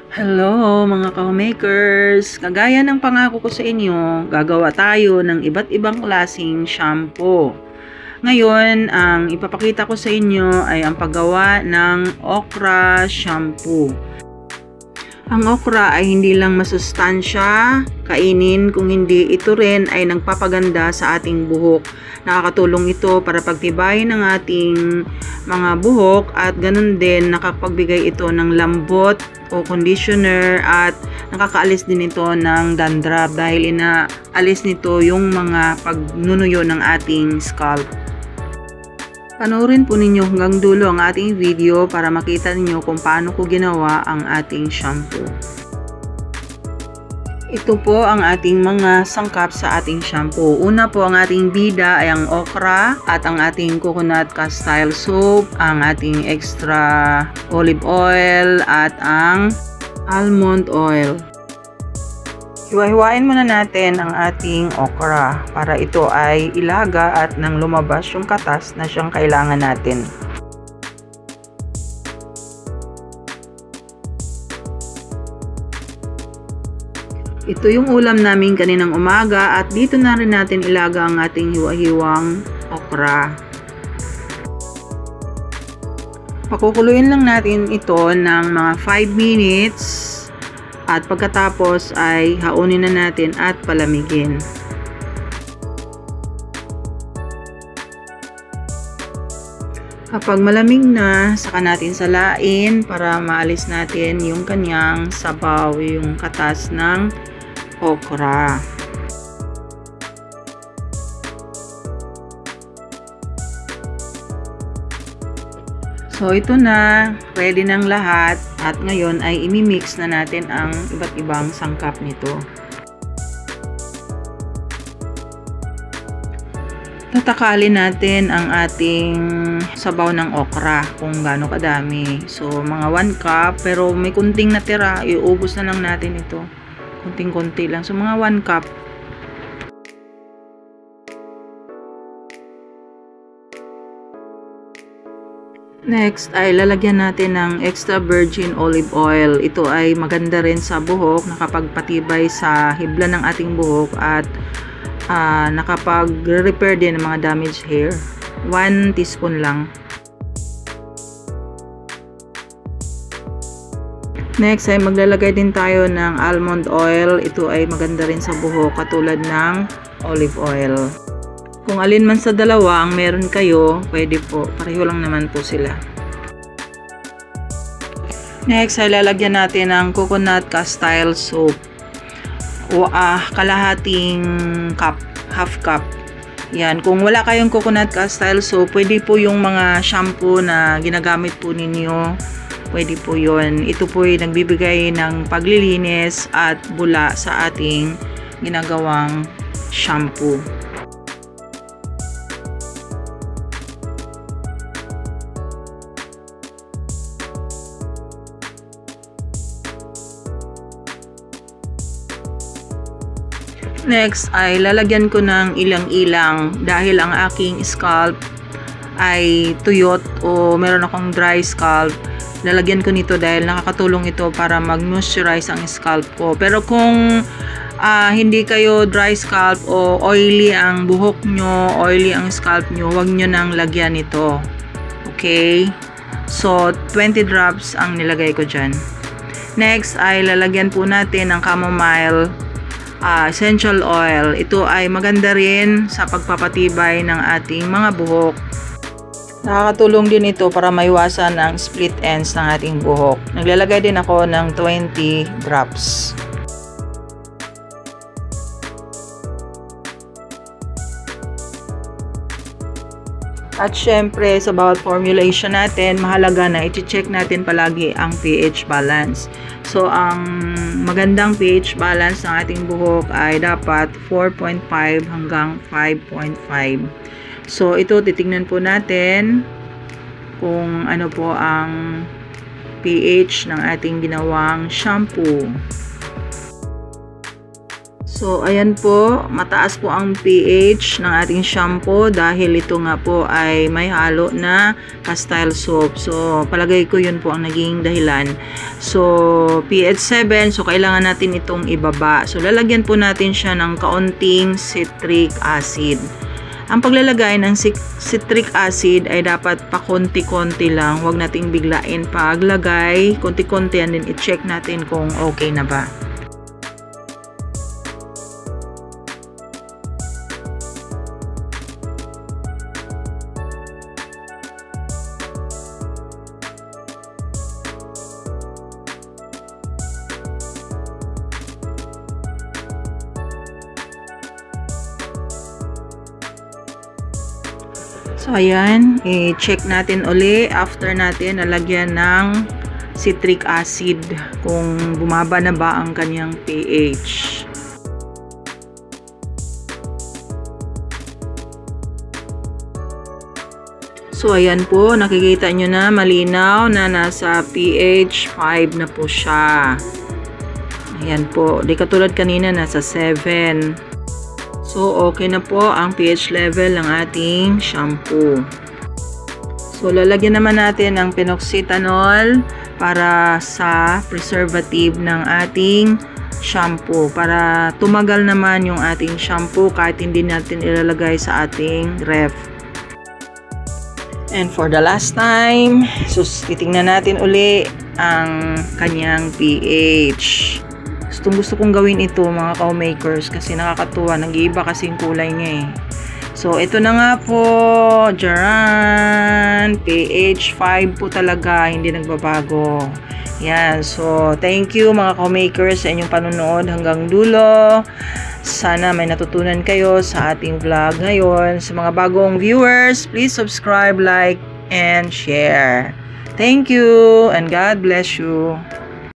Hello mga ka-homemakers! Kagaya ng pangako ko sa inyo, gagawa tayo ng iba't ibang klaseng shampoo. Ngayon, ang ipapakita ko sa inyo ay ang paggawa ng okra shampoo. Ang okra ay hindi lang masustansya kainin, kung hindi ito rin ay nagpapaganda sa ating buhok. Nakakatulong ito para pagtibayin ng ating mga buhok at ganun din nakapagbigay ito ng lambot o conditioner at nakakaalis din ito ng dandruff dahil inaalis nito yung mga pagnunuyo ng ating scalp. Panoorin po ninyo hanggang dulo ang ating video para makita ninyo kung paano ko ginawa ang ating shampoo. Ito po ang ating mga sangkap sa ating shampoo. Una po ang ating bida ay ang okra at ang ating coconut castile soap, ang ating extra olive oil at ang almond oil. Hiwa-hiwain muna natin ang ating okra para ito ay ilaga at nang lumabas yung katas na siyang kailangan natin. Ito yung ulam namin kaninang umaga at dito na rin natin ilaga ang ating hiwa-hiwang okra. Pakukuluin lang natin ito ng mga 5 minutes. At pagkatapos ay haunin na natin at palamigin. Kapag malamig na, saka natin salain para maalis natin yung kanyang sabaw, yung katas ng okra. So ito na, ready ng lahat at ngayon ay imimix na natin ang iba't ibang sangkap nito. Tatakalin natin ang ating sabaw ng okra kung gaano kadami. So mga 1 cup pero may kunting natira, iubos na lang natin ito. Kunting-kunti lang. So mga 1 cup. Next ay lalagyan natin ng extra virgin olive oil. Ito ay maganda rin sa buhok, nakapagpatibay sa hibla ng ating buhok at nakapag-repair din ng mga damaged hair. 1 teaspoon lang. Next ay maglalagay din tayo ng almond oil. Ito ay maganda rin sa buhok katulad ng olive oil. Kung alin man sa dalawa ang meron kayo, pwede po. Pareho lang naman po sila. Next ay lalagyan natin ng coconut castile soap. O kalahating cup, half cup. Yan. Kung wala kayong coconut castile soap, pwede po yung mga shampoo na ginagamit po ninyo. Pwede po yun. Ito po ay nagbibigay ng paglilinis at bula sa ating ginagawang shampoo. Next ay lalagyan ko ng ilang-ilang dahil ang aking scalp ay tuyot o meron akong dry scalp. Lalagyan ko nito dahil nakakatulong ito para mag-moisturize ang scalp ko. Pero kung hindi kayo dry scalp o oily ang buhok nyo, oily ang scalp nyo, huwag nyo nang lagyan ito. Okay? So, 20 drops ang nilagay ko dyan. Next ay lalagyan po natin ng chamomile essential oil. Ito ay maganda rin sa pagpapatibay ng ating mga buhok. Nakakatulong din ito para maiwasan ang split ends ng ating buhok. Naglalagay din ako ng 20 drops. At syempre, sa bawat formulation natin, mahalaga na i-check natin palagi ang pH balance. So, ang magandang pH balance ng ating buhok ay dapat 4.5 hanggang 5.5. So, ito titingnan po natin kung ano po ang pH ng ating ginawang shampoo. So, ayan po, mataas po ang pH ng ating shampoo dahil ito nga po ay may halo na castile soap. So, palagay ko yun po ang naging dahilan. So, pH 7, so kailangan natin itong ibaba. So, lalagyan po natin siya ng kaunting citric acid. Ang paglalagay ng citric acid ay dapat pa konti-konti lang. Huwag nating biglain paglagay. Konti-konti and then i-check natin kung okay na ba. So, ayan, i-check natin uli after natin nalagyan ng citric acid kung bumaba na ba ang kanyang pH. So, ayan po, nakikita nyo na malinaw na nasa pH 5 na po siya. Ayan po, di katulad kanina nasa 7. So, okay na po ang pH level ng ating shampoo. So, lalagyan naman natin ang phenoxyethanol para sa preservative ng ating shampoo. Para tumagal naman yung ating shampoo kahit hindi natin ilalagay sa ating ref. And for the last time, so titingnan natin uli ang kanyang pH. Gusto kong gawin ito mga ka-makers kasi nakakatuwa, nag-iiba kasi yung kulay niya eh. So ito na nga po, Jaran, pH 5 po talaga, hindi nagbabago. Yan, so thank you mga ka-makers sa inyong panonood hanggang dulo. Sana may natutunan kayo sa ating vlog ngayon. Sa mga bagong viewers, please subscribe, like, and share. Thank you and God bless you.